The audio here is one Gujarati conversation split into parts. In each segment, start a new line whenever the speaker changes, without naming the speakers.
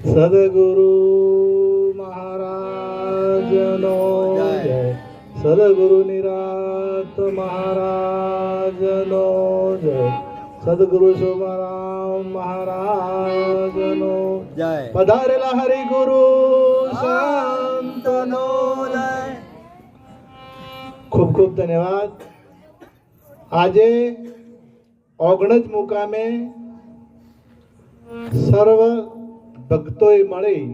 સદગુરુ મહારાજનો જય. સદગુરુ નિરાત મહારાજનો જય. સદગુરુ સોમારામ મહારાજનો
જય.
પધારેલા હરિગુરુ સંતનો જય. ખૂબ ખૂબ ધન્યવાદ. આજે ઓગણજ મુકામે સર્વ ભક્તોએ મળી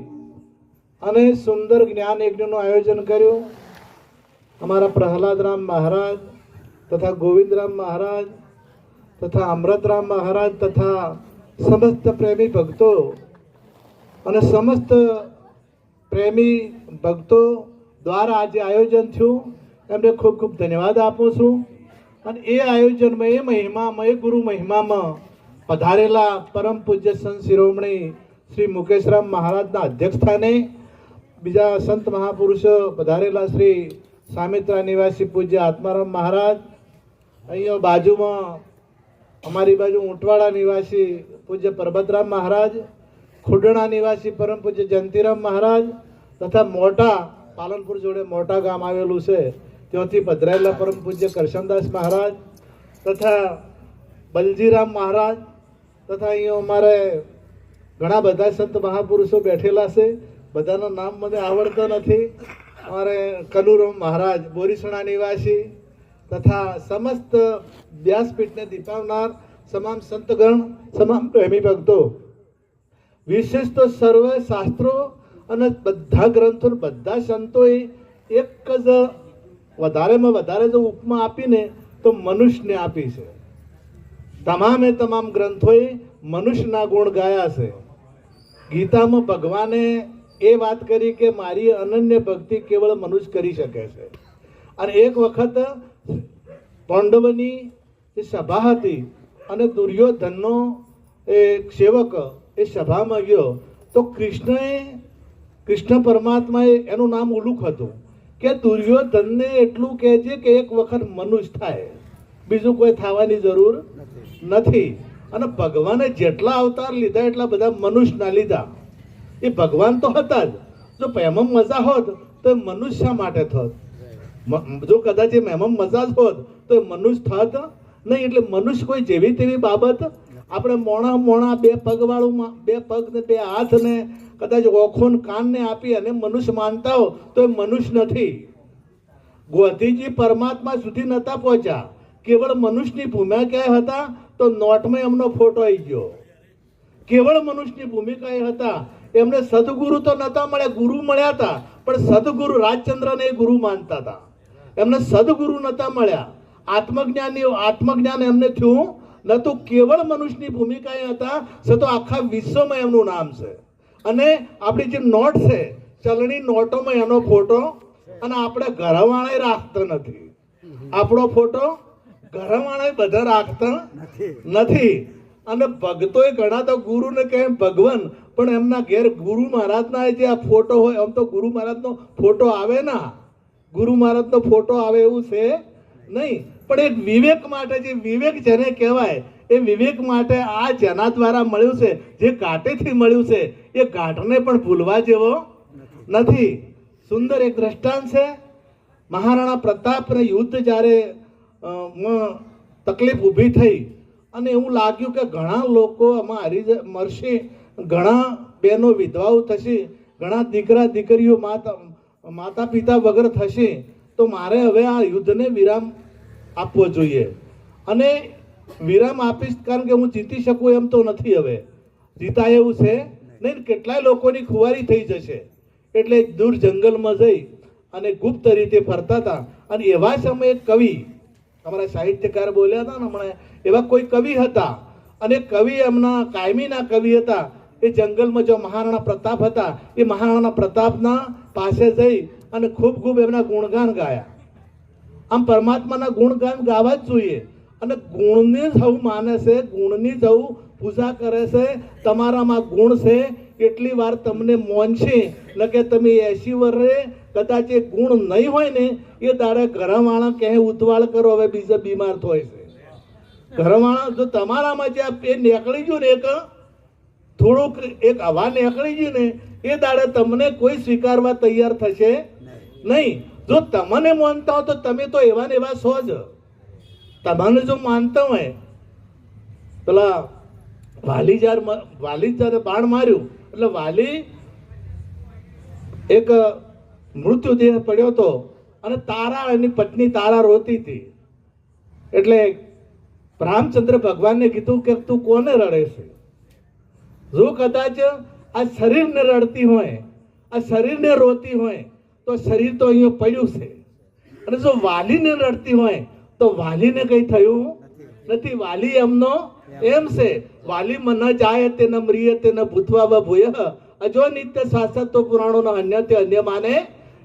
અને સુંદર જ્ઞાન યજ્ઞનું આયોજન કર્યું. અમારા પ્રહલાદરામ મહારાજ તથા ગોવિંદરામ મહારાજ તથા અમૃતરામ મહારાજ તથા સમસ્ત પ્રેમી ભક્તો અને સમસ્ત પ્રેમી ભક્તો દ્વારા આજે આયોજન થયું. એમને ખૂબ ખૂબ ધન્યવાદ આપું છું. અને એ આયોજનમાં એ મહિમામાં એ ગુરુ મહિમામાં પધારેલા પરમ પૂજ્ય સંત શિરોમણી શ્રી મુકેશરામ મહારાજના અધ્યક્ષ સ્થાને બીજા સંત મહાપુરુષો પધારેલા શ્રી સામિત્રા નિવાસી પૂજ્ય આત્મારામ મહારાજ, અહીંયા બાજુમાં અમારી બાજુ ઊંટવાડા નિવાસી પૂજ્ય પરબતરામ મહારાજ, ખુડણા નિવાસી પરમ પૂજ્ય જયંતિરામ મહારાજ તથા મોટા પાલનપુર જોડે મોટા ગામ આવેલું છે ત્યાંથી પધરાયેલા પરમ પૂજ્ય કરશનદાસ મહારાજ તથા બલજીરામ મહારાજ તથા અહીંયા અમારે ઘણા બધા સંત મહાપુરુષો બેઠેલા છે. બધાના નામ મને આવડતા નથી. અમારે કનુરામ મહારાજ બોરીસણા નિવાસી તથા સમસ્ત વ્યાસપીઠને દીપાવનાર તમામ સંતગણ, તમામ પ્રેમી ભક્તો, વિશેષ તો સર્વ શાસ્ત્રો અને બધા ગ્રંથો બધા સંતોએ એક જ વધારેમાં વધારે જો ઉપમા આપીને તો મનુષ્યને આપી છે. તમામે તમામ ગ્રંથોએ મનુષ્યના ગુણ ગાયા છે. ગીતામાં ભગવાને એ વાત કરી કે મારી અનન્ય ભક્તિ કેવળ મનુષ્ય કરી શકે છે. અને એક વખત પાંડવની જે સભા હતી અને દુર્યોધનનો એ સેવક એ સભામાં ગયો તો કૃષ્ણ પરમાત્માએ એનું નામ ઉલ્લુખ હતું કે દુર્યોધનને એટલું કહેજે કે એક વખત મનુષ્ય થાય, બીજું કોઈ થવાની જરૂર નથી. અને ભગવાને જેટલા અવતાર લીધા એટલા બધા મનુષ્યના લીધા. એ ભગવાન તો હતા જ. જો એમાં મજા હોત તો એ મનુષ્ય માટે થોત. જો કદાચ એમાં મજા જ હોત તો એ મનુષ્ય થાત નહીં. એટલે મનુષ્ય કોઈ જેવી તેવી બાબત આપણે મોણા બે પગવાળું, બે પગ ને બે હાથ ને કદાચ ઓખો ને કાન ને આપી અને મનુષ્ય માનતા હો તો એ મનુષ્ય નથી. ગોધીજી પરમાત્મા સુધી નતા પહોંચ્યા. કેવળ મનુષ્યની ભૂમિકા હતા તો નોટમાં એમનો ફોટો આવી ગયો. કેવળ મનુષ્યની ભૂમિકા એ હતા. એમને સદગુરુ તો નતા મળ્યા, ગુરુ મળ્યા હતા, પણ સદગુરુ રાજચંદ્રને ગુરુ માનતા હતા. એમને સદગુરુ નતા મળ્યા. આત્મજ્ઞાન એમને થયું નતું. કેવળ મનુષ્યની ભૂમિકા એ હતા. તો આખા વિશ્વમાં એમનું નામ છે. અને આપણી જે નોટ છે ચલણી નોટોમાં એનો ફોટો, અને આપણે ઘરવાળા રાખતા નથી. આપણો ફોટો ઘરવાળા બધા રાખતા નથી. અને ભક્તોએ ઘણા તો ગુરુને કહે ભગવાન, પણ એમના ઘેર ગુરુ મહારાજના જે આ ફોટો હોય, આમ તો ગુરુ મહારાજનો ફોટો આવે ના, ગુરુ મહારાજનો ફોટો આવે એવું છે નહીં. પણ એક વિવેક માટે, જે વિવેક જેને કહેવાય એ વિવેક માટે આ જેના દ્વારા મળ્યું છે, જે ઘાટેથી મળ્યું છે, એ ઘાટને પણ ભૂલવા જેવો નથી. સુંદર એક દ્રષ્ટાંત છે. મહારાણા પ્રતાપને યુદ્ધ જ્યારે તકલીફ ઊભી થઈ અને એવું લાગ્યું કે ઘણા લોકો આમાં મરશે, ઘણા બહેનો વિધવાઓ થશે, ઘણા દીકરા દીકરીઓ માતા પિતા વગર થશે, તો મારે હવે આ યુદ્ધને વિરામ આપવો જોઈએ. અને વિરામ આપીશ કારણ કે હું જીતી શકું એમ તો નથી. હવે જીતાય એવું છે નહીં. કેટલાય લોકોની ખુવારી થઈ જશે. એટલે દૂર જંગલમાં જઈ અને ગુપ્ત રીતે ફરતા હતા. અને એવા સમયે કવિ, અમારા સાહિત્યકાર બોલ્યા હતા ને હમણાં, એવા કોઈ કવિ હતા. અને કવિ એમના કાયમીના કવિ હતા. એ જંગલમાં જો મહારાણા પ્રતાપ હતા, એ મહારાણા પ્રતાપના પાસે જઈ અને ખૂબ ખૂબ એમના ગુણગાન ગાયા. આમ પરમાત્માના ગુણગાન ગાવા જ જોઈએ. અને ગુણને સૌ માને છે, ગુણની સૌ પૂજા કરે છે. તમારામાં ગુણ છે કેટલી વાર તમને મોનશે ન કે તમે 80 વર્ષે કદાચ એ ગુણ નહીં હોય ને એ દાડે ઘરવાળા કહે ઉતવાળ કરો, હવે બીજા બીમાર થાય છે. ઘરવાળા જો તમારામાં જે એ નીકળી ગયું ને એક થોડુંક એક હવા નીકળી ગઈ ને એ દાડે તમને કોઈ સ્વીકારવા તૈયાર થશે નહીં. જો તમને માનતા હો તો તમે તો એવા ને એવા છો જ. તમને જો માનતા હોય, પેલા વાલી જ્યારે બાણ માર્યું એટલે વાલી એક મૃત્યુદેહ પડ્યો હતો અને તારા એની પત્ની તારા રોતી હતી. એટલે રામચંદ્ર ભગવાનને કીધું કે તું કોને રડે છે? જો કદાચ આ શરીરને રડતી હોય, આ શરીરને રોતી હોય તો શરીર તો અહીંયા પડ્યું છે, અને જો વાલીને રડતી હોય તો વાલીને કઈ થયું નથી. વાલી એમનો એમ છે. વાલી મન જાય તે ન મ્રિય તે ન ભૂતવા ભૂય અજો નિત્ય શાસ્ત્ર પુરાણો અન્ય તે અન્ય માને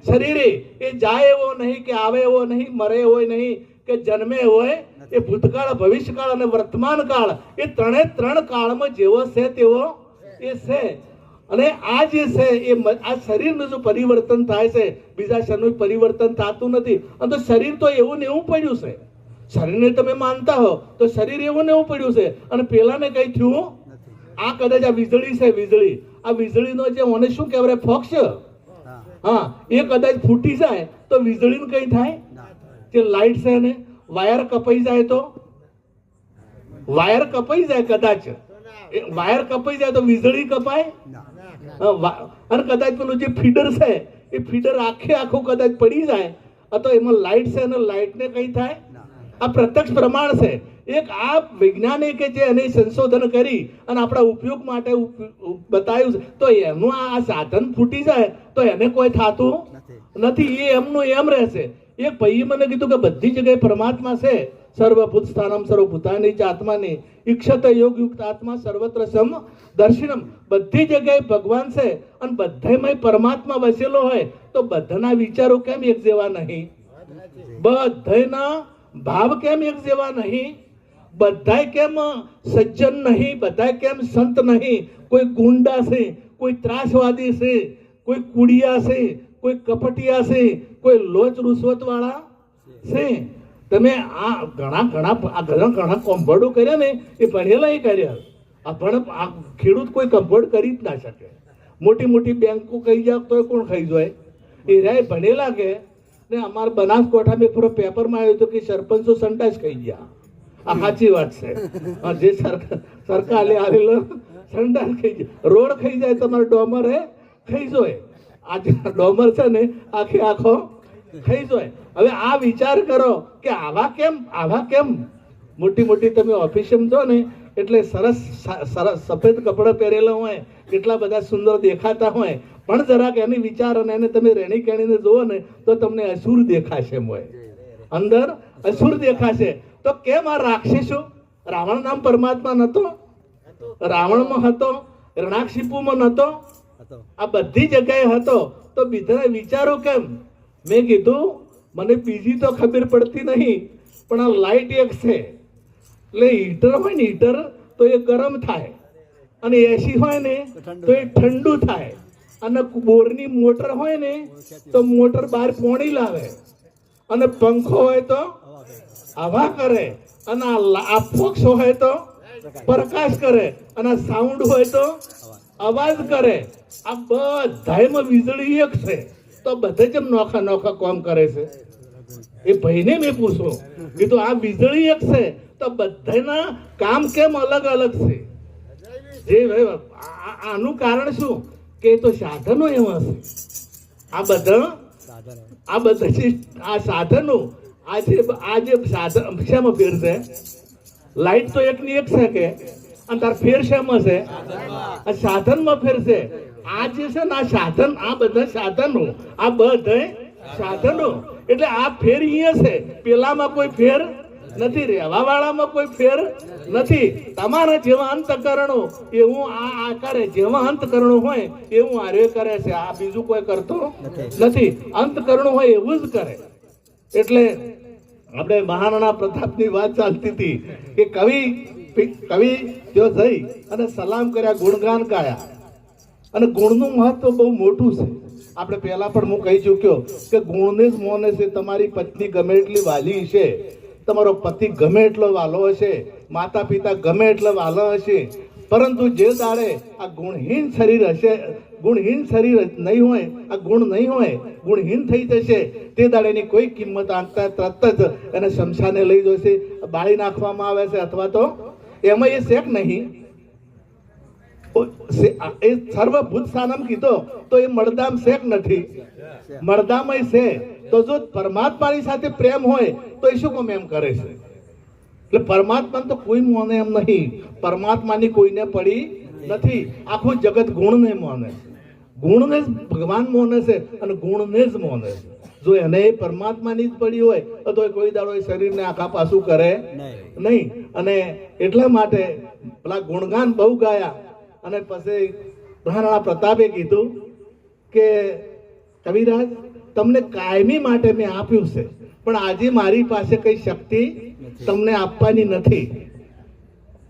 શરીરે. એ જાય એવો નહીં, કે આવે એવો નહીં, મરે એવો નહીં, કે જન્મે હોય. એ ભૂતકાળ, ભવિષ્યકાળ અને વર્તમાન કાળ, એ ત્રણ કાળમાં જેવો છે તેવો એ છે. અને આ જે છે એ આ શરીરનું જો પરિવર્તન થાય છે, બીજા શરીરનું પરિવર્તન થતું નથી. અને તો શરીર તો એવું ને એવું પડ્યું છે. શરીરને તમે માનતા હો તો શરીર એવું ને એવું પડ્યું છે, અને પેલાને કઈ થયું. આ કદાચ આ વીજળી છે, વીજળી, આ વીજળીનો જે મને શું કહેવાય ફોક્સ, હા, એ કદાચ ફૂટી જાય તો વીજળીને કઈ થાય? જે લાઈટ છે ને વાયર કપાઈ જાય તો, વાયર કપાઈ જાય, કદાચ વાયર કપાઈ જાય તો વીજળી કપાય. અને કદાચ પેલું જે ફીડર છે એ ફીડર આખું કદાચ પડી જાય તો એમાં લાઈટ છે અને લાઈટને કઈ થાય? આ પ્રત્યક્ષ પ્રમાણ છે. એક આ વૈજ્ઞાનિકે જે એને સંશોધન કરી અને આપણા ઉપયોગ માટે બતાવ્યું છે, તો એનું આ સાધન ફૂટી જાય તો એને કોઈ થતું નથી. એ એમનું એમ રહેશે. એક ભાઈએ મને કીધું કે બધી જગ્યાએ પરમાત્મા છે. સર્વભૂત સ્થાનમ સર્વભૂતાની જ આત્માની ઈક્ષત યોગ યુક્ત આત્મા સર્વત્ર સમ દર્શનમ. બધી જગ્યાએ ભગવાન છે અને બધામાં પરમાત્મા વસેલો હોય તો બધાના વિચારો કેમ એક જેવા નહીં? બધાના ભાવ કેમ એક જેવા નહીં? બધાય કેમ સજ્જન નહીં? બધાય કેમ સંત નહીં? કોઈ ગુંડા છે, કોઈ ત્રાસવાદી છે, કોઈ કુડિયા છે, કોઈ કપટિયા છે, કોઈ લોચ રૂશ્વત વાળા છે. તમે આ ઘણા કોમ્પોર્ડો કર્યા ને એ ભણેલા કર્યા. આ ખેડૂત કોઈ કમ્પોર્ડ કરી જ ના શકે. મોટી મોટી બેંકો કહી જાય તો કોણ ખાઈ જાય? એ રાય ભણેલા કે ને અમારા બનાસકોઠા મેં પૂરો પેપરમાં આવ્યું હતું કે સરપંચો સંડાસ ખાઈ ગયા. આ સાચી વાત છે. જે સરકારે આવેલો સંડાસ ખાઈ જાય, રોડ ખાઈ જાય, તમારે ડોમર ખાઈ જાય. આજે ડોમર છે ને આખો ખાઈ જાય. હવે આ વિચાર કરો કે આવા કેમ મોટી મોટી તમે ઓફિસમાં જો ને એટલે સરસ સફેદ કપડા પહેરેલા હોય, કેટલા બધા સુંદર દેખાતા હોય, પણ જરાક એની વિચાર અને એને તમે રેણી કેણીને જુઓ ને તો તમને અસુર દેખાશે. અંદર અસુર દેખાશે. તો કેમ આ રાક્ષસો? રાવણ નામ પરમાત્મા નતો? રાવણમાં હતો, રણાક્ષિપુમાં નતો, આ બધી જગ્યાએ હતો. તો બીજા વિચારો કેમ? મેં કીધું મને બીજી તો ખબર પડતી નહીં, પણ આ લાઈટ એક છે. એટલે હીટર હોય ને, હીટર તો એ ગરમ થાય, અને એસી હોય ને તો એ ઠંડુ થાય, અને બોરની મોટર હોય ને તો મોટર બહાર પોણી લાવે, અને પંખો હોય તો હવા કરે, અને આ ફોક્સ હોય તો પ્રકાશ કરે, અને સાઉન્ડ હોય તો અવાજ કરે. આ બધામાં વીજળી એક છે. તો બધે જ નોખા કામ કરે છે. એ ભાઈને મેં પૂછ્યું, કીધું આ વીજળી એક છે તો બધાના કામ કેમ અલગ અલગ છે? જે આનું કારણ શું? કે તો સાધનો એવા છે. આ સાધનો આજે સાધન શેમાં ફેર છે? લાઈટ તો એકની એક છે કે, અને તાર ફેર શેમાં છે? આ સાધનમાં ફેર છે. આ જે છે ને આ સાધન, આ બધા સાધનો, આ બધા સાધનો. એટલે આ ફેર અહીંયા છે, પેલામાં કોઈ ફેર નથી, રહેવા વાળામાં કોઈ ફેર નથી. તમારા જેવા અંતકરણો એવું આ કરે, જેવા અંતકરણો હોય એવું આર્ય કરે છે. આ બીજું કોઈ કરતો નથી. અંતકરણો હોય એવું જ કરે. એટલે આપણે મહારાણા પ્રતાપની વાત ચાલતી હતી કે કવિ ત્યાં જઈ અને સલામ કર્યા, ગુણગાન ગાયા. અને ગુણનું મહત્વ બહુ મોટું છે. આપણે પહેલા પણ હું કહી ચૂક્યો કે ગુણને જ મોને છે. તમારી પત્ની ગમે એટલી વાલી છે, તમારો પતિ ગમે એટલો વાલો હશે, માતા પિતા ગમે એટલો વાલો હશે, પરંતુ જે દાડે આ ગુણહીન શરીર હશે, ગુણહીન શરીર નહીં હોય, આ ગુણ નહીં હોય, ગુણહીન થઈ જશે, તે દાડેની કોઈ કિંમત આંકતા તરત જ એને શમશાને લઈ જશે, બાળી નાખવામાં આવે છે, અથવા તો એમાં એ શેક નહીં. એ સર્વભૂત સાનમ કીધો તો એ મળદામ શેક નથી, મળદામય છે. તો જો પરમાત્માની સાથે પ્રેમ હોય તો એ શું કામ એમ કરે છે? એટલે પરમાત્મા તો કોઈ મોને એમ નહીં, પરમાત્માની કોઈને પડી નથી. આખું જગત ગુણને મોને છે, ગુણને જ ભગવાન મોને છે અને ગુણને જ મોને છે. જો એને પરમાત્માની જ પડી હોય તો કોઈ દાડો એ શરીરને આખા પાછું કરે નહીં. અને એટલા માટે પેલા ગુણગાન બહુ ગાયા. અને પછી મહારાણા પ્રતાપે કીધું કે કવિરાજ, તમને કાયમી માટે મેં આપ્યું છે, પણ આજે મારી પાસે કઈ શક્તિ તમને આપવાની નથી.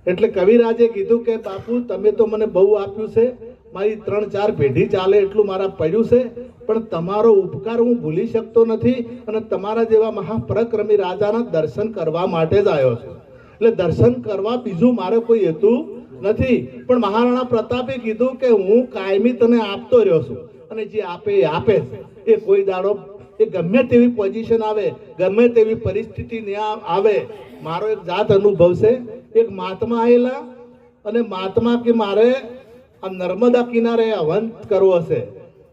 એટલે કવિરાજે કીધું કે બાપુ, તમે તો મને બહુ આપ્યું છે, મારી 3-4 પેઢી ચાલે એટલું મારા પડ્યું છે, પણ તમારો ઉપકાર હું ભૂલી શકતો નથી અને તમારા જેવા મહાપરાક્રમી રાજાના દર્શન કરવા માટે જ આવ્યો છું. એટલે દર્શન કરવા બીજું મારે કોઈ હેતુ નથી. પણ મહારાણા પ્રતાપે કીધું કે હું કાયમી તને આપતો રહ્યો છું, અને જે આપે એ આપે છે. એ કોઈ દાડો એ ગમે તેવી પોઝિશન આવે, ગમે તેવી પરિસ્થિતિ આવે. મારો એક જાત અનુભવ છે. એક મહાત્મા આવેલા અને મહાત્મા કે મારે આ નર્મદા કિનારે હવન કરવો છે,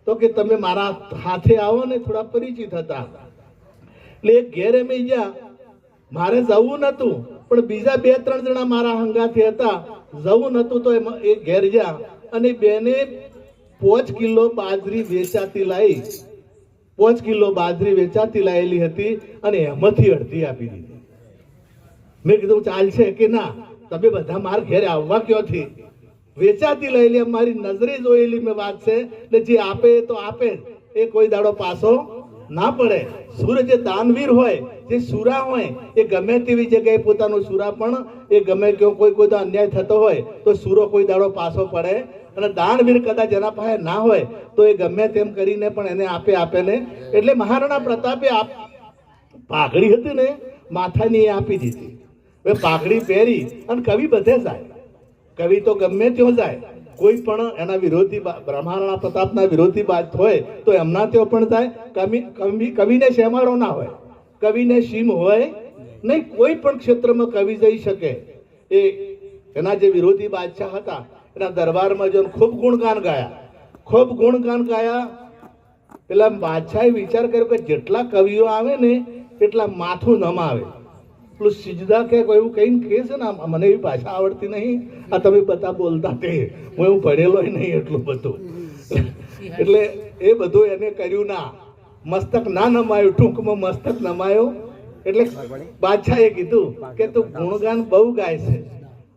તો કે તમે મારા હાથે આવો ને. થોડા પરિચિત હતા એટલે એક ઘેર એમ ગયા. મારે જવું નતું, પણ બીજા 2-3 જણા મારા હંગાથી હતા, જવું નતું તો એ ઘેર ગયા. અને બેને 5 કિલો બાજરી વેચાતી લાવી, 5 કિલો બાજરી વેચાતી લાવેલી હતી અને એમાંથી અડધી આપી દીધી. મેં કીધું ચાલશે કે ના? તમે બધા માર ઘેરે આવવા ક્યોથી? વેચાતી લઈ મારી નજરે જોયેલી મેં વાત છે. એટલે જે આપે તો આપે, એ કોઈ દાડો પાછો ના પડે. સુર જે દાનવીર હોય, જે સુરા હોય, એ ગમે તેવી જગ્યાએ પોતાનું સુરા પણ એ ગમે કોઈ તો અન્યાય થતો હોય તો સુરો કોઈ દાડો પાછો પડે. અને દાનવીર કદાચ એના પાસે ના હોય તો એ ગમે તેમ કરીને પણ એને આપે ને. એટલે મહારાણા પ્રતાપે પાઘડી હતી ને માથાની એ આપી દીધી. હવે પાઘડી પહેરી અને કવિ બધે જાય, કવિ તો ગમે ત્યાં જાય. કોઈ પણ એના વિરોધી મહારાણા પ્રતાપના વિરોધી વાત હોય તો એમના ત્યાં પણ જાય. કવિને શેમાળો ના હોય, કવિને સીમ હોય નહીં. કોઈ પણ ક્ષેત્રમાં કવિ જઈ શકે. એ એના જે વિરોધી બાદશાહ હતા એના દરબારમાં જઈને ખૂબ ગુણગાન ગાયા. પેલા બાદશાહે વિચાર કર્યો કે જેટલા કવિઓ આવે ને એટલા માથું નમાવે. પેલું સિજદા કે એવું કઈ કહે છે ને, મને એવી ભાષા આવડતી નહીં, આ તમે બધા બોલતા તે હું એવું ભણેલો નહીં એટલું બધું. એટલે એ બધું એને કર્યું ના, મસ્તક ના નમાયું, ટૂંકમાં મસ્તક નમાયો. એટલે બાદશાહે કીધું કે તું ગુણગાન બહુ ગાય છે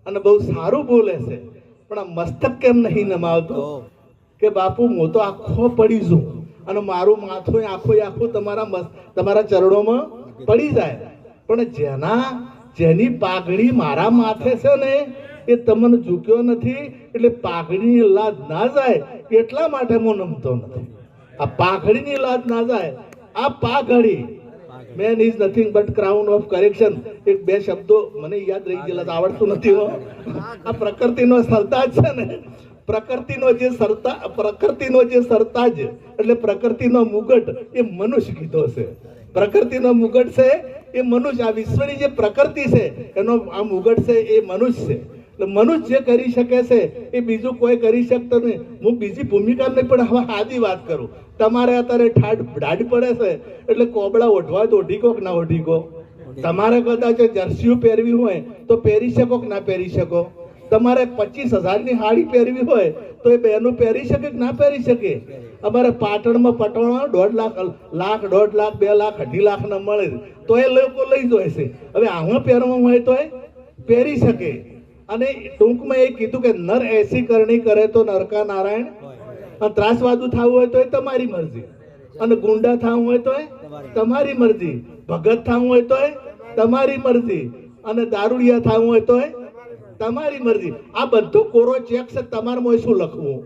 અને બહુ સારું બોલે છે, પણ આ મસ્તક કેમ નહીં નમાવતો? કે બાપુ, હું તો આખો પડી છું અને મારું માથું આખું તમારા ચરણોમાં પડી જાય, પણ જેની પાઘડી મારા માથે છે ને એ તમને ઝૂક્યો નથી, એટલે પાઘડીની લાજ ના જાય એટલા માટે હું નમતો નથી. આ પાઘડીની લાજ ના જાય. આ પાઘડી main is nothing but crown of correction. 1-2 શબ્દો મને યાદ રહી ગયેલા, આવડતું નથી હો. આ પ્રકૃતિનો સરતાજ છે ને, પ્રકૃતિનો જે સરતાજ એટલે પ્રકૃતિનો મુગટ એ મનુષ્ય કીધો છે. પ્રકૃતિનો મુગટ છે એ મનુષ્ય. આ વિશ્વની જે પ્રકૃતિ છે એનો આ મુગટ છે એ મનુષ્ય છે. એટલે મનુષ્ય જે કરી શકે છે એ બીજું કોઈ કરી શકતો નહીં. હું બીજી ભૂમિકા નહીં, પણ હવે આદી વાત કરું. તમારે અત્યારે ઢાઢ પડે છે એટલે કોબળા ઓઢવા તો ઓઢી કો કે ના ઓઢી કો? તમારે કદાચ જર્સીઓ પહેરવી હોય તો પહેરી શકો કે ના પહેરી શકો? તમારે 25,000ની સાડી પહેરવી હોય તો એ બહેનો પહેરી શકે કે ના પહેરી શકે? અમારે પાટણમાં પટોળા 1.5 લાખ 2 લાખ 2.5 લાખ ના મળે તો એ લોકો લઈ જાય છે. હવે આમાં પહેરવા હોય તો એ પહેરી શકે. અને ટૂંકમાં એ કીધું કે નર એસી કરણી કરે તો નરકા નારાયણ. ત્રાસવાદુ થવું હોય તો એ તમારી મરજી, અને ગુંડા થવું હોય તો એ તમારી મરજી, ભગત થવું હોય તો એ તમારી મરજી, અને દારૂડિયા થવું હોય તો એ તમારી મરજી. આ બધું કોરો ચેક છે, તમારામાં શું લખવું?